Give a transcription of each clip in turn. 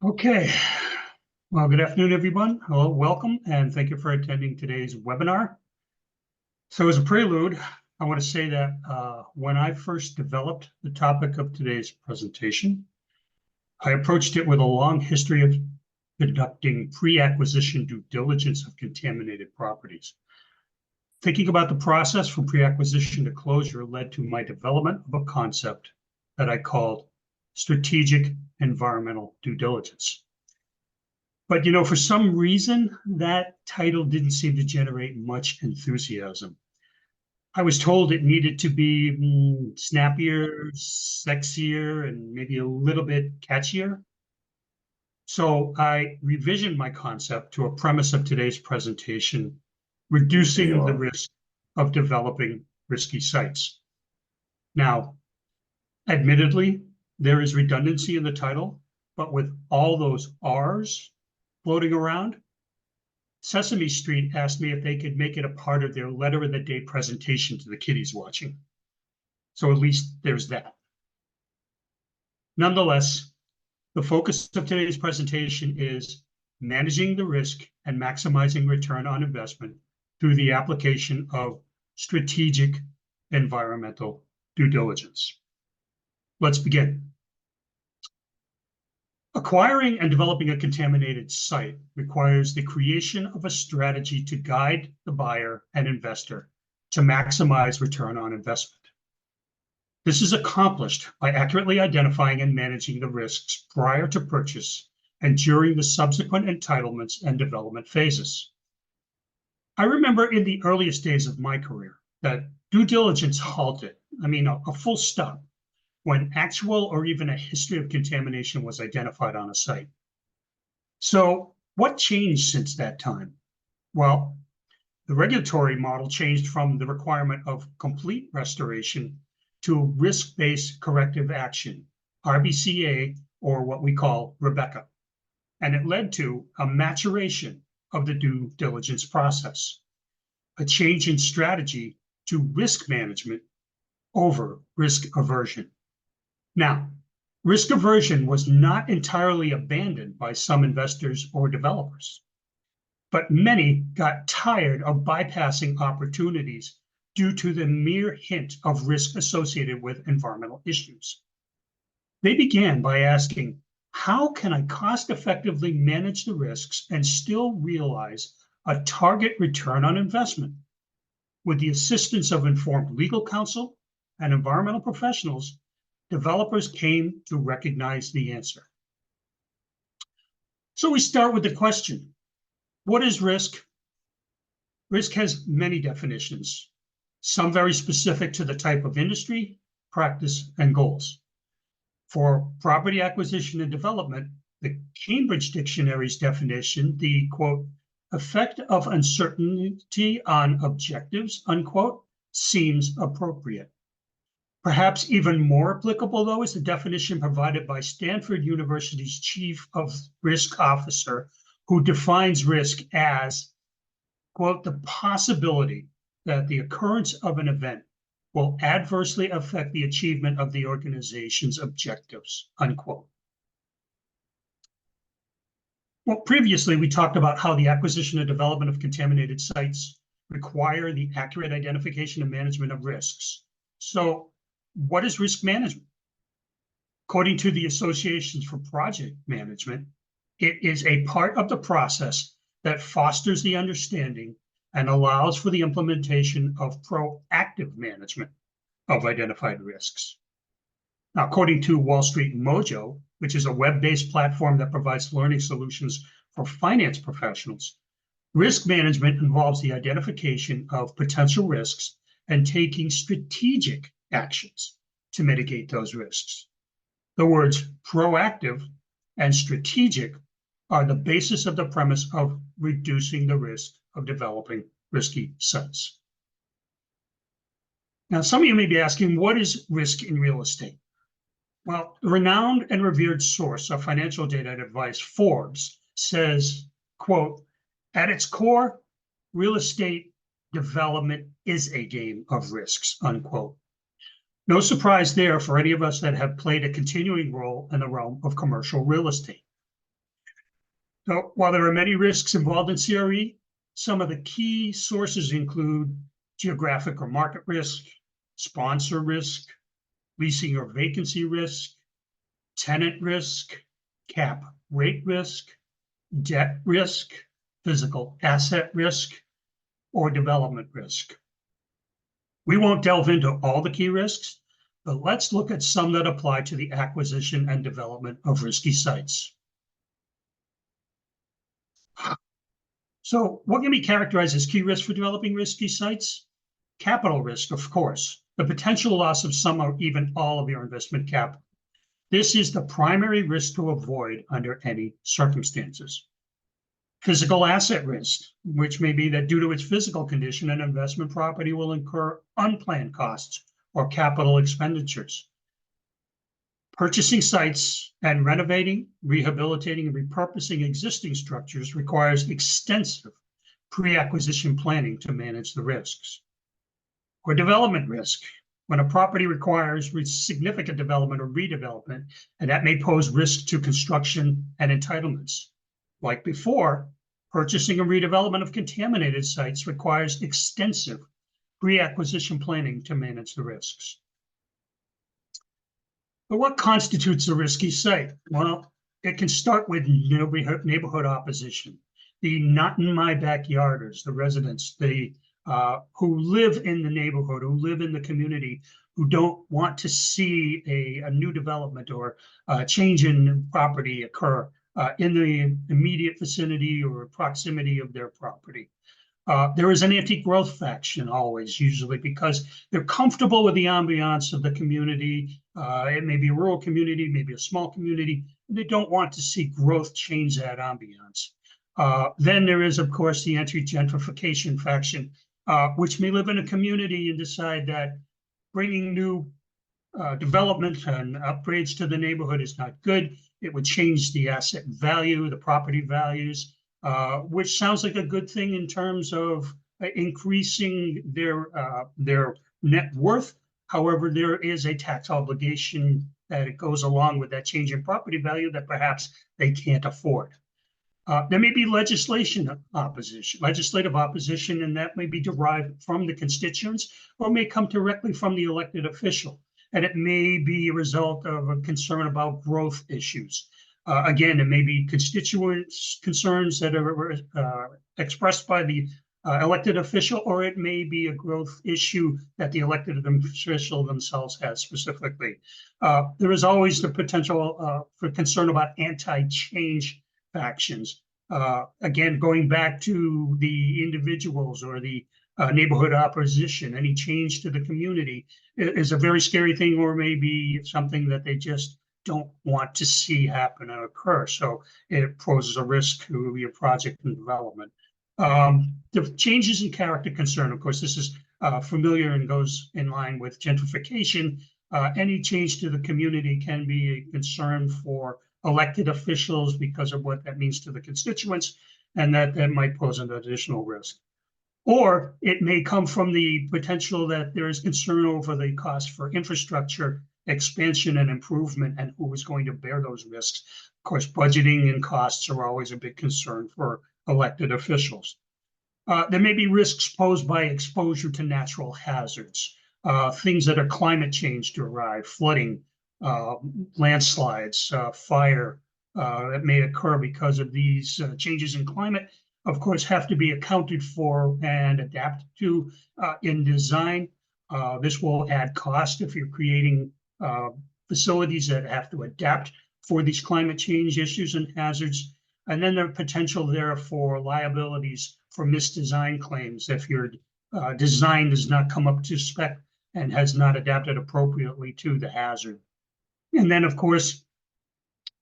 Okay. Well, good afternoon, everyone. Hello, welcome, and thank you for attending today's webinar. So as a prelude, I want to say that when I first developed the topic of today's presentation, I approached it with a long history of conducting pre-acquisition due diligence of contaminated properties. Thinking about the process from pre-acquisition to closure led to my development of a concept that I called strategic environmental due diligence. But, for some reason, that title didn't seem to generate much enthusiasm. I was told it needed to be snappier, sexier, and maybe a little bit catchier. So I revisioned my concept to a premise of today's presentation, reducing the risk of developing risky sites. Now, admittedly, there is redundancy in the title, but with all those R's floating around, Sesame Street asked me if they could make it a part of their letter of the day presentation to the kiddies watching. So at least there's that. Nonetheless, the focus of today's presentation is managing the risk and maximizing return on investment through the application of strategic environmental due diligence. Let's begin. Acquiring and developing a contaminated site requires the creation of a strategy to guide the buyer and investor to maximize return on investment. This is accomplished by accurately identifying and managing the risks prior to purchase and during the subsequent entitlements and development phases. I remember in the earliest days of my career that due diligence halted, a full stop, when actual or even a history of contamination was identified on a site. So what changed since that time? Well, the regulatory model changed from the requirement of complete restoration to risk-based corrective action, RBCA, or what we call RBECA. And it led to a maturation of the due diligence process, a change in strategy to risk management over risk aversion. Now, risk aversion was not entirely abandoned by some investors or developers, but many got tired of bypassing opportunities due to the mere hint of risk associated with environmental issues. They began by asking, how can I cost-effectively manage the risks and still realize a target return on investment? With the assistance of informed legal counsel and environmental professionals, developers came to recognize the answer. So we start with the question, what is risk? Risk has many definitions, some very specific to the type of industry, practice, and goals. For property acquisition and development, the Cambridge Dictionary's definition, the, quote, effect of uncertainty on objectives, unquote, seems appropriate. Perhaps even more applicable, though, is the definition provided by Stanford University's Chief of Risk Officer, who defines risk as, quote, the possibility that the occurrence of an event will adversely affect the achievement of the organization's objectives, unquote. Well, previously, we talked about how the acquisition and development of contaminated sites require the accurate identification and management of risks. So, what is risk management? According to the Associations for Project Management, it is a part of the process that fosters the understanding and allows for the implementation of proactive management of identified risks. Now, according to Wall Street Mojo, which is a web-based platform that provides learning solutions for finance professionals, risk management involves the identification of potential risks and taking strategic actions to mitigate those risks. The words proactive and strategic are the basis of the premise of reducing the risk of developing risky sites. Now, some of you may be asking, what is risk in real estate? Well, the renowned and revered source of financial data and advice, Forbes, says, quote, at its core, real estate development is a game of risks, unquote. No surprise there for any of us that have played a continuing role in the realm of commercial real estate. So while there are many risks involved in CRE, some of the key sources include geographic or market risk, sponsor risk, leasing or vacancy risk, tenant risk, cap rate risk, debt risk, physical asset risk, or development risk. We won't delve into all the key risks, but let's look at some that apply to the acquisition and development of risky sites. So what can be characterized as key risks for developing risky sites? Capital risk, of course, the potential loss of some or even all of your investment capital. This is the primary risk to avoid under any circumstances. Physical asset risk, which may be that due to its physical condition, an investment property will incur unplanned costs or capital expenditures. Purchasing sites and renovating, rehabilitating, and repurposing existing structures requires extensive pre-acquisition planning to manage the risks. Or development risk, when a property requires significant development or redevelopment, and that may pose risk to construction and entitlements. Like before, purchasing and redevelopment of contaminated sites requires extensive pre-acquisition planning to manage the risks. But what constitutes a risky site? Well, it can start with neighborhood opposition. The not in my backyarders, the residents, who live in the neighborhood, who live in the community, who don't want to see a new development or a change in property occur in the immediate vicinity or proximity of their property. There is an anti-growth faction always, usually, because they're comfortable with the ambiance of the community. It may be a rural community, maybe a small community. They don't want to see growth change that ambiance. Then there is, of course, the anti-gentrification faction, which may live in a community and decide that bringing new development and upgrades to the neighborhood is not good. It would change the asset value, the property values, which sounds like a good thing in terms of increasing their net worth. However, there is a tax obligation that goes along with that change in property value that perhaps they can't afford. There may be legislative opposition, and that may be derived from the constituents or may come directly from the elected official. And it may be a result of a concern about growth issues. Again, it may be constituents' concerns that are expressed by the elected official, or it may be a growth issue that the elected official themselves has specifically. There is always the potential for concern about anti-change factions. Again, going back to the individuals or the neighborhood opposition, any change to the community is a very scary thing, or maybe something that they just don't want to see happen and occur. So it poses a risk to your project and development. The changes in character concern, of course, this is familiar and goes in line with gentrification. Any change to the community can be a concern for elected officials because of what that means to the constituents, and that might pose an additional risk. Or it may come from the potential that there is concern over the cost for infrastructure expansion and improvement, and who is going to bear those risks. Of course, budgeting and costs are always a big concern for elected officials. There may be risks posed by exposure to natural hazards, things that are climate change derived, flooding, landslides, fire that may occur because of these changes in climate, of course, have to be accounted for and adapted to in design. This will add cost if you're creating facilities that have to adapt for these climate change issues and hazards. And then the potential there for liabilities for misdesign claims if your design does not come up to spec and has not adapted appropriately to the hazard. And then, of course,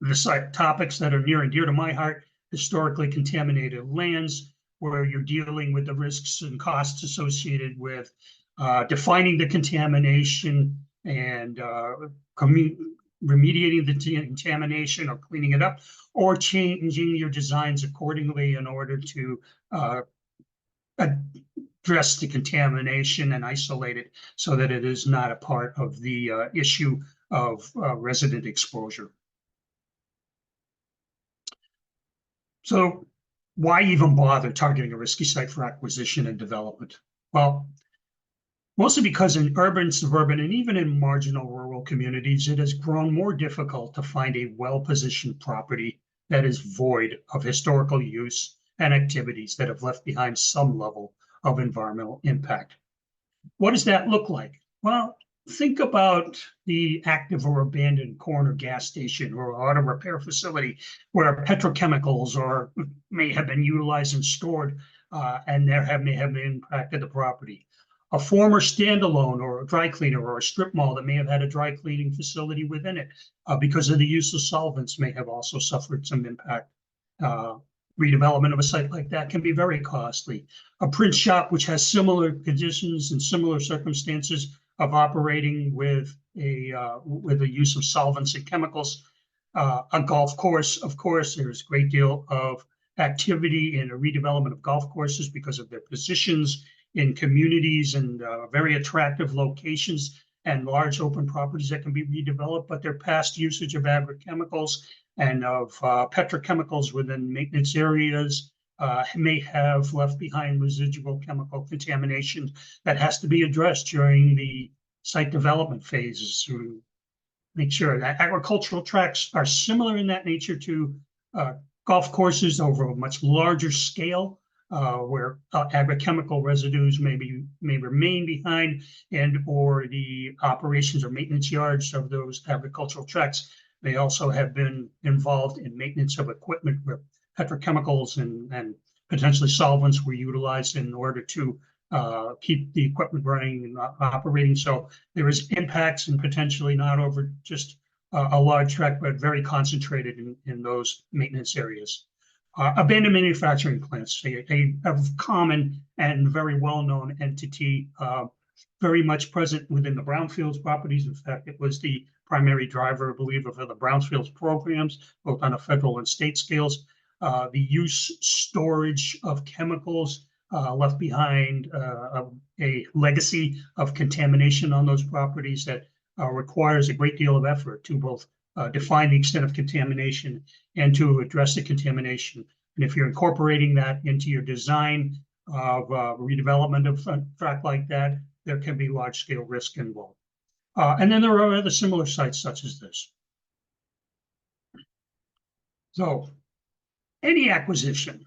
the topics that are near and dear to my heart, historically contaminated lands, where you're dealing with the risks and costs associated with defining the contamination and remediating the contamination or cleaning it up, or changing your designs accordingly in order to address the contamination and isolate it so that it is not a part of the issue of resident exposure. So why even bother targeting a risky site for acquisition and development? Well, mostly because in urban, suburban, and even in marginal rural communities, it has grown more difficult to find a well-positioned property that is void of historical use and activities that have left behind some level of environmental impact. What does that look like? Well, think about the active or abandoned corner gas station or auto repair facility where petrochemicals may have been utilized and stored, and may have impacted the property. A former standalone or a dry cleaner or a strip mall that may have had a dry cleaning facility within it because of the use of solvents may have also suffered some impact. Redevelopment of a site like that can be very costly. A print shop which has similar conditions and similar circumstances of operating with the use of solvents and chemicals. A golf course, of course, there's a great deal of activity in a redevelopment of golf courses because of their positions in communities and very attractive locations and large open properties that can be redeveloped, but their past usage of agrochemicals and of petrochemicals within maintenance areas may have left behind residual chemical contamination that has to be addressed during the site development phases to make sure that agricultural tracts are similar in that nature to golf courses over a much larger scale, where agrochemical residues may remain behind, and or the operations or maintenance yards of those agricultural tracts may also have been involved in maintenance of equipment where petrochemicals and potentially solvents were utilized in order to keep the equipment running and operating. So there is impacts and potentially not over just a large tract, but very concentrated in those maintenance areas. Abandoned manufacturing plants, a common and very well-known entity, very much present within the brownfields properties. In fact, it was the primary driver, I believe, of the brownfields programs, both on a federal and state scales. The use, storage of chemicals left behind a legacy of contamination on those properties that requires a great deal of effort to both define the extent of contamination and to address the contamination. And if you're incorporating that into your design of redevelopment of a tract like that, there can be large-scale risk involved. And then there are other similar sites such as this. So any acquisition,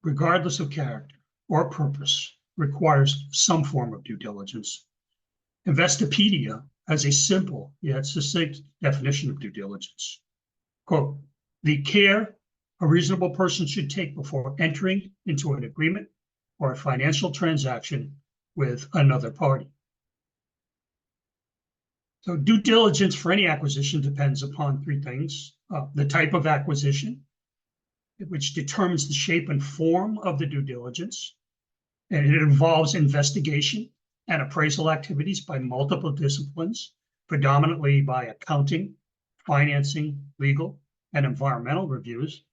regardless of character or purpose, requires some form of due diligence. Investopedia has a simple yet succinct definition of due diligence. Quote, the care a reasonable person should take before entering into an agreement or a financial transaction with another party. So due diligence for any acquisition depends upon three things. The type of acquisition, which determines the shape and form of the due diligence. And it involves investigation and appraisal activities by multiple disciplines, predominantly by accounting, financing, legal, and environmental reviews.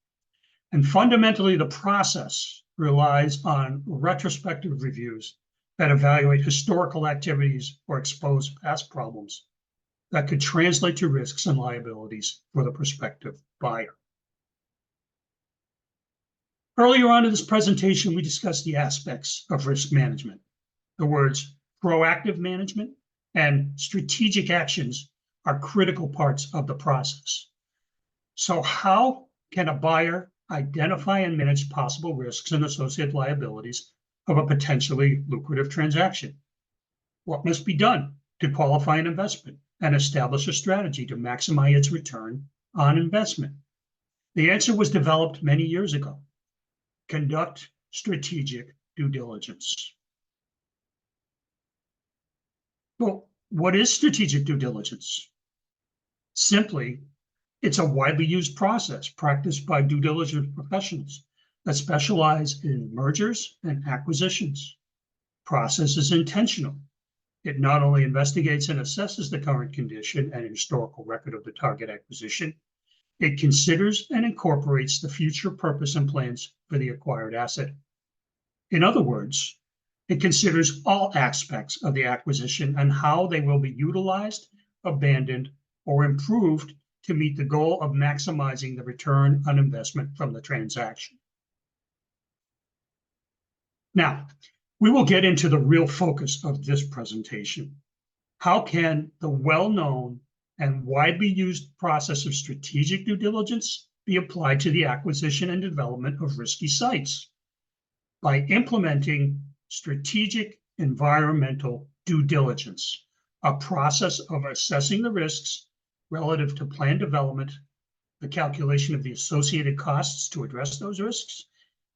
And fundamentally, the process relies on retrospective reviews that evaluate historical activities or expose past problems that could translate to risks and liabilities for the prospective buyer. Earlier on in this presentation, we discussed the aspects of risk management. The words proactive management and strategic actions are critical parts of the process. So how can a buyer identify and manage possible risks and associated liabilities of a potentially lucrative transaction? What must be done to qualify an investment and establish a strategy to maximize its return on investment? The answer was developed many years ago. Conduct strategic due diligence. Well, what is strategic due diligence? Simply, it's a widely used process practiced by due diligence professionals that specialize in mergers and acquisitions. Process is intentional. It not only investigates and assesses the current condition and historical record of the target acquisition, it considers and incorporates the future purpose and plans for the acquired asset. In other words, it considers all aspects of the acquisition and how they will be utilized, abandoned, or improved to meet the goal of maximizing the return on investment from the transaction. Now, we will get into the real focus of this presentation. How can the well-known and widely used process of strategic due diligence be applied to the acquisition and development of risky sites? By implementing strategic environmental due diligence, a process of assessing the risks relative to planned development, the calculation of the associated costs to address those risks,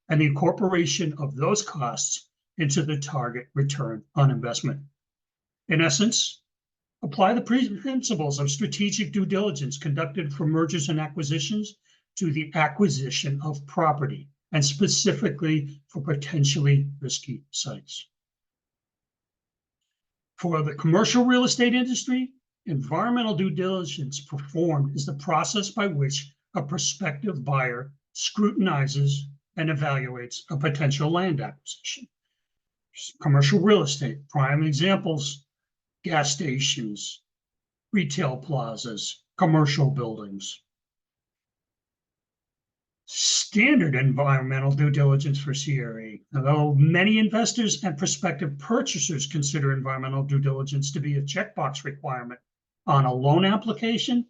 and the incorporation of those costs into the target return on investment. In essence, apply the principles of strategic due diligence conducted for mergers and acquisitions to the acquisition of property, and specifically for potentially risky sites. For the commercial real estate industry, environmental due diligence performed is the process by which a prospective buyer scrutinizes and evaluates a potential land acquisition. Commercial real estate, prime examples, gas stations, retail plazas, commercial buildings. Standard environmental due diligence for CRE. Although many investors and prospective purchasers consider environmental due diligence to be a checkbox requirement on a loan application,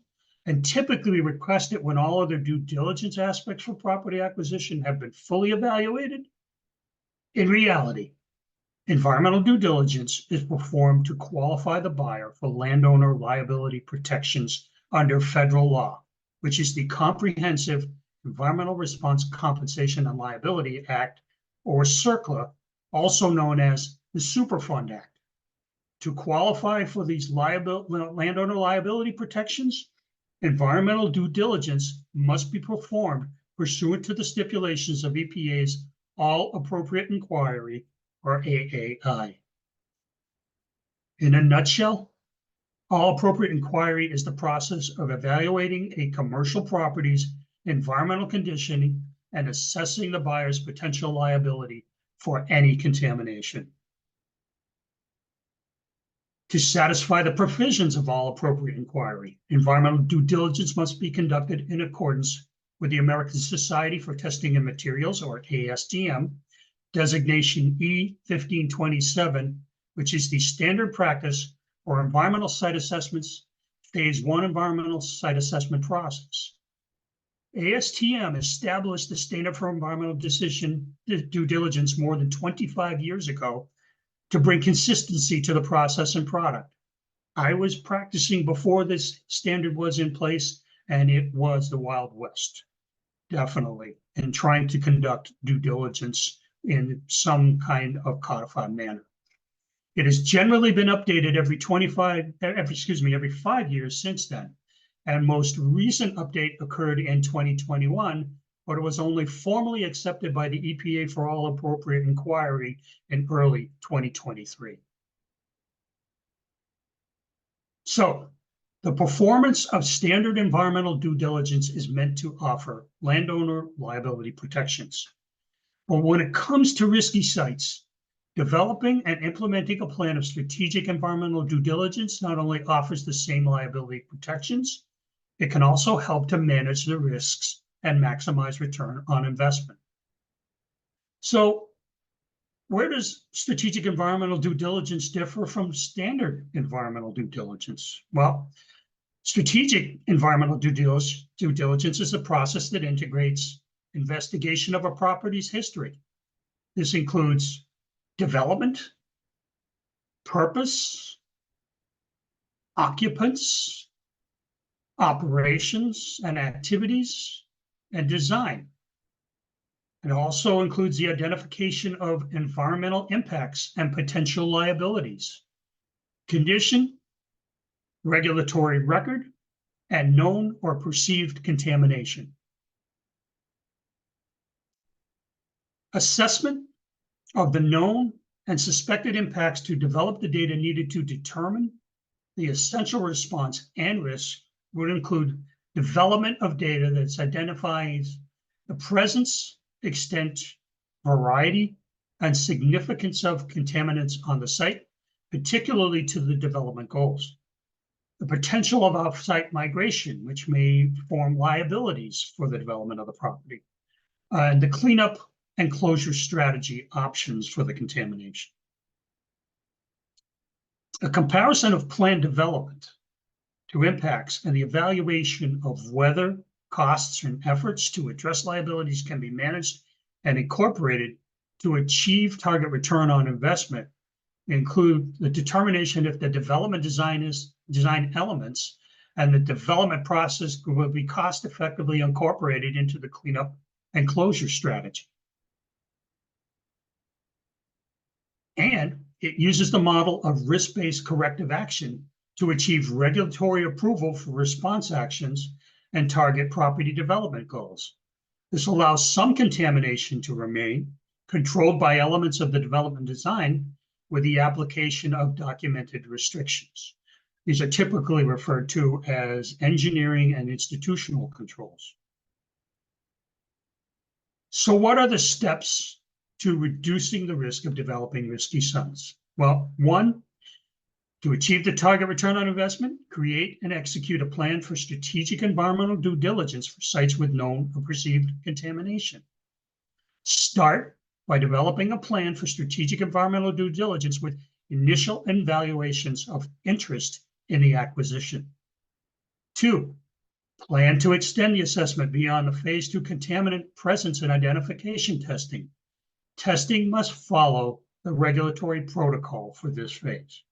and typically request it when all other due diligence aspects for property acquisition have been fully evaluated, in reality, environmental due diligence is performed to qualify the buyer for landowner liability protections under federal law, which is the Comprehensive Environmental Response Compensation and Liability Act, or CERCLA, also known as the Superfund Act. To qualify for these landowner liability protections, environmental due diligence must be performed pursuant to the stipulations of EPA's All Appropriate Inquiry, or AAI. In a nutshell, All Appropriate Inquiry is the process of evaluating a commercial property's environmental conditioning and assessing the buyer's potential liability for any contamination. To satisfy the provisions of All Appropriate Inquiry, environmental due diligence must be conducted in accordance with the American Society for Testing and Materials, or ASTM, designation E1527, which is the standard practice for environmental site assessments, phase 1 environmental site assessment process. ASTM established the standard for environmental due diligence more than 25 years ago to bring consistency to the process and product. I was practicing before this standard was in place, and it was the Wild West, definitely, in trying to conduct due diligence in some kind of codified manner. It has generally been updated every 5 years since then. And most recent update occurred in 2021, but it was only formally accepted by the EPA for All Appropriate Inquiry in early 2023. So, the performance of standard environmental due diligence is meant to offer landowner liability protections. But when it comes to risky sites, developing and implementing a plan of strategic environmental due diligence not only offers the same liability protections, it can also help to manage the risks and maximize return on investment. So, where does strategic environmental due diligence differ from standard environmental due diligence? Well, strategic environmental due diligence is a process that integrates investigation of a property's history. This includes development, purpose, occupants, operations and activities, and design. It also includes the identification of environmental impacts and potential liabilities, condition, regulatory record, and known or perceived contamination. Assessment of the known and suspected impacts to develop the data needed to determine the essential response and risk would include development of data that identifies the presence, extent, variety, and significance of contaminants on the site, particularly to the development goals. the potential of off-site migration, which may form liabilities for the development of the property, and the cleanup and closure strategy options for the contamination. A comparison of planned development to impacts and the evaluation of whether costs and efforts to address liabilities can be managed and incorporated to achieve target return on investment include the determination if the development design elements and the development process will be cost effectively incorporated into the cleanup and closure strategy. And it uses the model of risk-based corrective action to achieve regulatory approval for response actions and target property development goals. This allows some contamination to remain controlled by elements of the development design with the application of documented restrictions. These are typically referred to as engineering and institutional controls. So what are the steps to reducing the risk of developing risky sites? Well, one, to achieve the target return on investment, create and execute a plan for strategic environmental due diligence for sites with known or perceived contamination. Start by developing a plan for strategic environmental due diligence with initial evaluations of interest in the acquisition. 2, plan to extend the assessment beyond the phase 2 contaminant presence and identification testing. Testing must follow the regulatory protocol for this phase.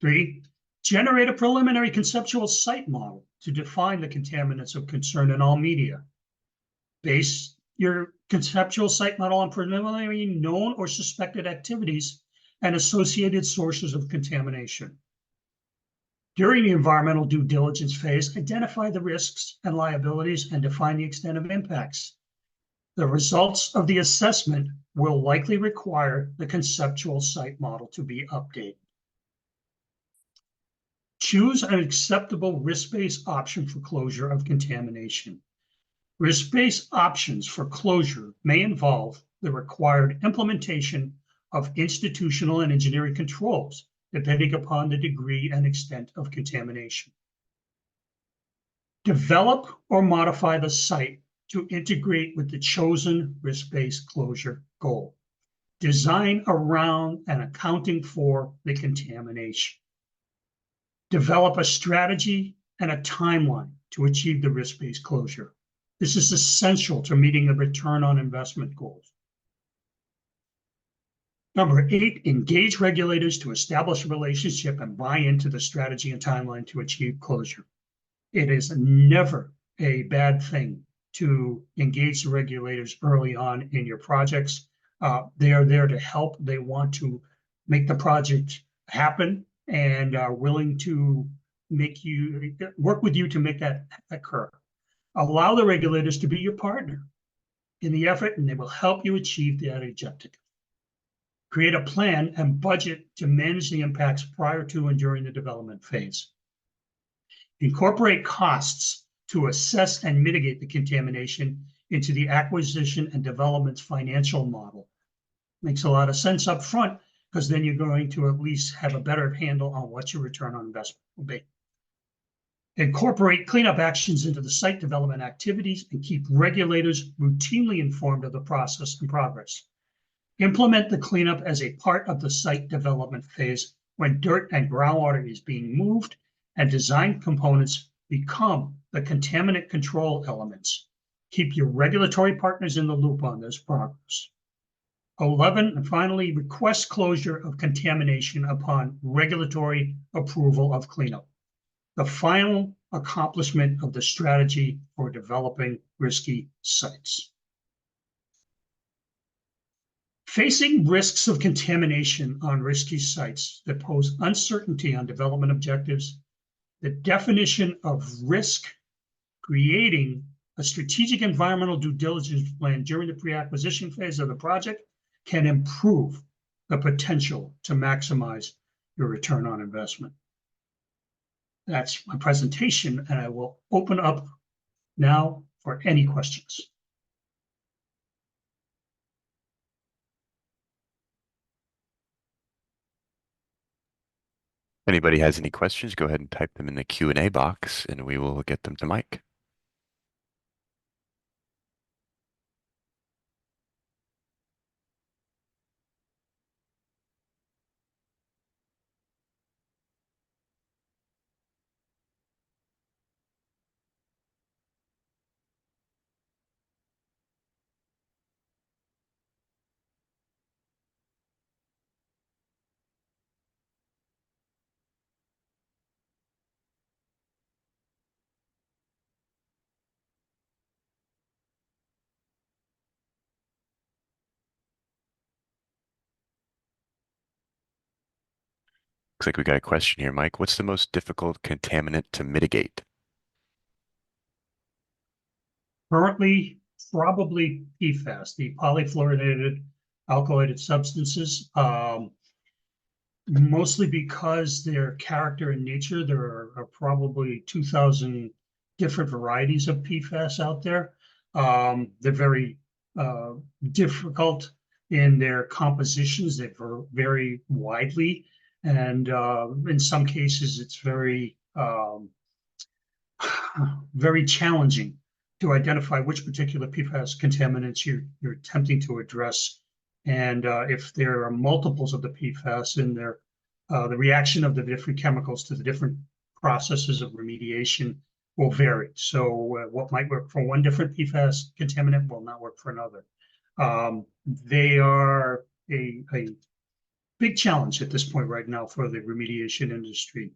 3, generate a preliminary conceptual site model to define the contaminants of concern in all media. Base your conceptual site model on preliminary known or suspected activities and associated sources of contamination. During the environmental due diligence phase, identify the risks and liabilities and define the extent of impacts. The results of the assessment will likely require the conceptual site model to be updated. Choose an acceptable risk-based option for closure of contamination. Risk-based options for closure may involve the required implementation of institutional and engineering controls, depending upon the degree and extent of contamination. Develop or modify the site to integrate with the chosen risk-based closure goal. Design around and accounting for the contamination. Develop a strategy and a timeline to achieve the risk-based closure. This is essential to meeting the return on investment goals. Number 8, engage regulators to establish a relationship and buy into the strategy and timeline to achieve closure. It is never a bad thing to engage the regulators early on in your projects. They are there to help. They want to make the project happen and are willing to work with you to make that occur. Allow the regulators to be your partner in the effort, and they will help you achieve that objective. Create a plan and budget to manage the impacts prior to and during the development phase. Incorporate costs to assess and mitigate the contamination into the acquisition and development's financial model. Makes a lot of sense up front, because then you're going to at least have a better handle on what your return on investment will be. Incorporate cleanup actions into the site development activities and keep regulators routinely informed of the process and progress. Implement the cleanup as a part of the site development phase when dirt and groundwater is being moved and design components become the contaminant control elements. Keep your regulatory partners in the loop on this progress. 11, and finally, request closure of contamination upon regulatory approval of cleanup. The final accomplishment of the strategy for developing risky sites. Facing risks of contamination on risky sites that pose uncertainty on development objectives, the definition of risk, creating a strategic environmental due diligence plan during the pre-acquisition phase of the project can improve the potential to maximize your return on investment. That's my presentation, and I will open up now for any questions. Anybody has any questions, go ahead and type them in the Q&A box and we will get them to Mike. Looks like we got a question here, Mike. What's the most difficult contaminant to mitigate? Currently, probably PFAS, the polyfluorinated alkylated substances. Mostly because their character and nature. There are probably 2,000 different varieties of PFAS out there. They're very uh, difficult in their compositions. They vary widely, and in some cases, it's very challenging to identify which particular PFAS contaminants you're attempting to address. And if there are multiples of the PFAS in there, the reaction of the different chemicals to the different processes of remediation will vary. So what might work for one different PFAS contaminant will not work for another. They are a big challenge at this point right now for the remediation industry.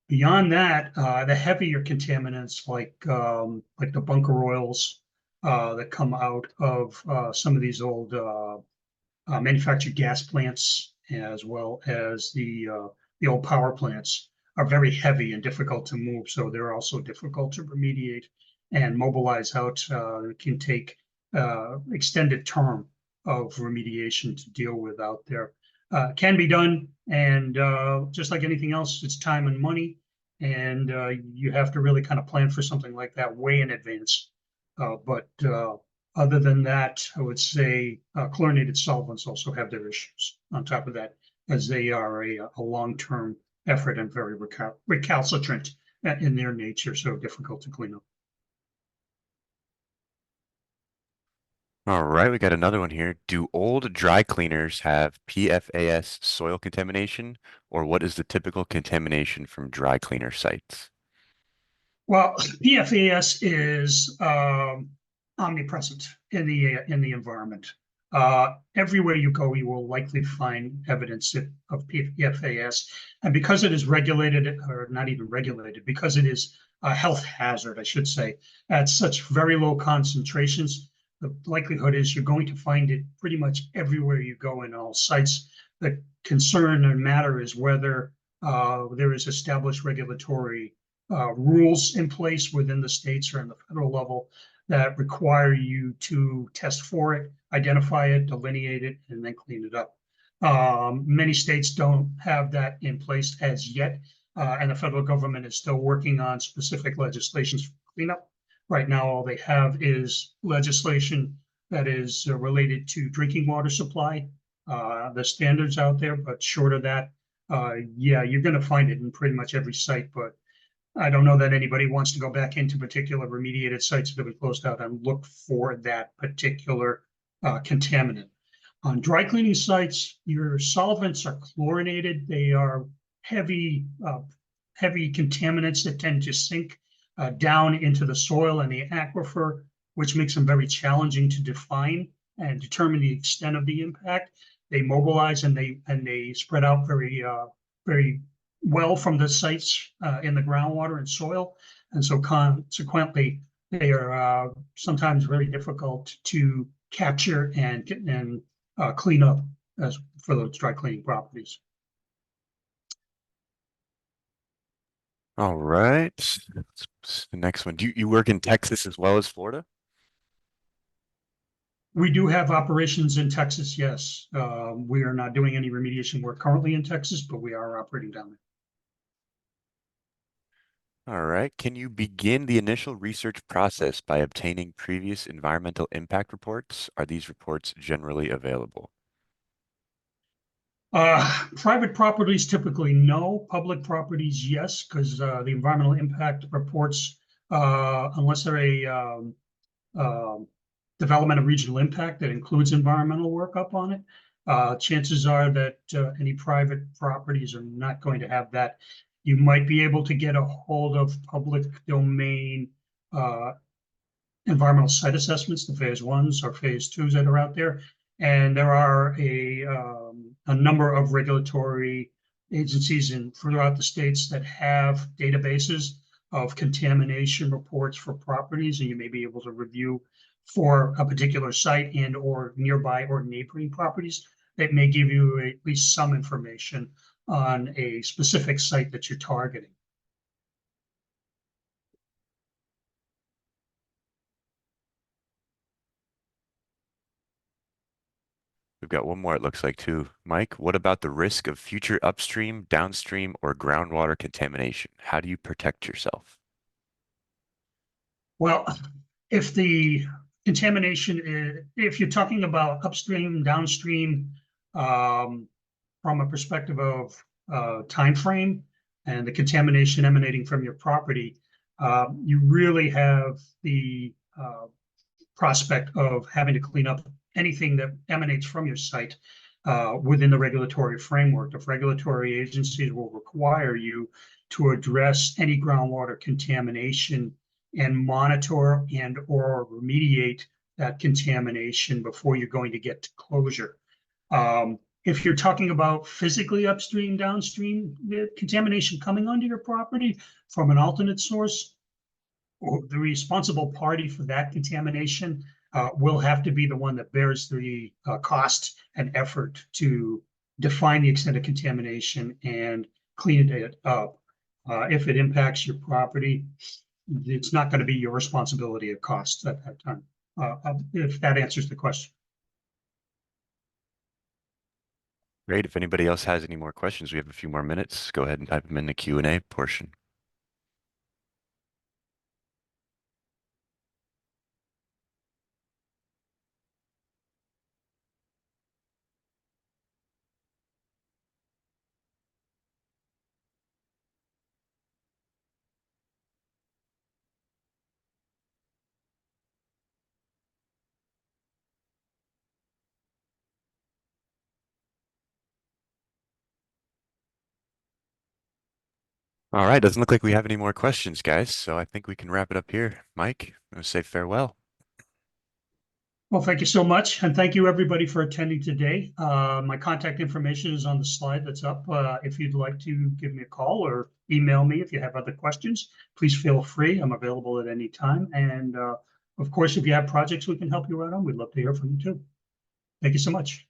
Beyond that, the heavier contaminants like the bunker oils that come out of some of these old manufactured gas plants, as well as the old power plants, are very heavy and difficult to move. So they're also difficult to remediate and mobilize out. It can take extended term of remediation to deal with out there. Can be done, and just like anything else, it's time and money, and you have to really kind of plan for something like that way in advance. But other than that, I would say chlorinated solvents also have their issues on top of that, as they are a long-term effort and very recalcitrant in their nature, so difficult to clean up. All right, we got another one here. Do old dry cleaners have PFAS soil contamination, or what is the typical contamination from dry cleaner sites? Well, PFAS is omnipresent in the environment. Everywhere you go, you will likely find evidence of PFAS, and because it is regulated, or not even regulated, because it is a health hazard, I should say, at such very low concentrations, the likelihood is you're going to find it pretty much everywhere you go in all sites. The concern and matter is whether there is established regulatory rules in place within the states or in the federal level that require you to test for it, identify it, delineate it, and then clean it up. Many states don't have that in place as yet, and the federal government is still working on specific legislations for cleanup. Right now, all they have is legislation that is related to drinking water supply, the standards out there, but short of that, yeah, you're going to find it in pretty much every site, but I don't know that anybody wants to go back into particular remediated sites that we closed out and look for that particular contaminant. On dry cleaning sites, your solvents are chlorinated. They are heavy, heavy contaminants that tend to sink down into the soil and the aquifer, which makes them very challenging to define and determine the extent of the impact. They mobilize and they spread out very well from the sites in the groundwater and soil. And so consequently, they are sometimes very difficult to capture and clean up as for those dry cleaning properties. All right, the next one. Do you work in Texas as well as Florida? We do have operations in Texas, yes. We are not doing any remediation work currently in Texas, but we are operating down there. All right. Can you begin the initial research process by obtaining previous environmental impact reports? Are these reports generally available? Private properties typically no, public properties yes, because the environmental impact reports, unless they're a development of regional impact that includes environmental work up on it, chances are that any private properties are not going to have that. You might be able to get a hold of public domain environmental site assessments, the phase ones or phase twos that are out there. And there are a number of regulatory agencies throughout the states that have databases of contamination reports for properties, and you may be able to review for a particular site and or nearby or neighboring properties that may give you at least some information on a specific site that you're targeting. We've got one more, it looks like, too. Mike, what about the risk of future upstream, downstream, or groundwater contamination? How do you protect yourself? Well, if the contamination, if you're talking about upstream, downstream, from a perspective of time frame and the contamination emanating from your property, you really have the prospect of having to clean up anything that emanates from your site within the regulatory framework. If regulatory agencies will require you to address any groundwater contamination and monitor and or remediate that contamination before you're going to get to closure. If you're talking about physically upstream, downstream, the contamination coming onto your property from an alternate source, or the responsible party for that contamination will have to be the one that bears the cost and effort to define the extent of contamination and clean it up. If it impacts your property, it's not going to be your responsibility of cost at that time, if that answers the question. Great. If anybody else has any more questions, we have a few more minutes. Go ahead and type them in the Q&A portion. All right, doesn't look like we have any more questions, guys. So I think we can wrap it up here. Mike, I'm going to say farewell. Well, thank you so much. And thank you everybody for attending today. My contact information is on the slide that's up. If you'd like to give me a call or email me if you have other questions, please feel free. I'm available at any time. And of course, if you have projects we can help you out on, we'd love to hear from you too. Thank you so much.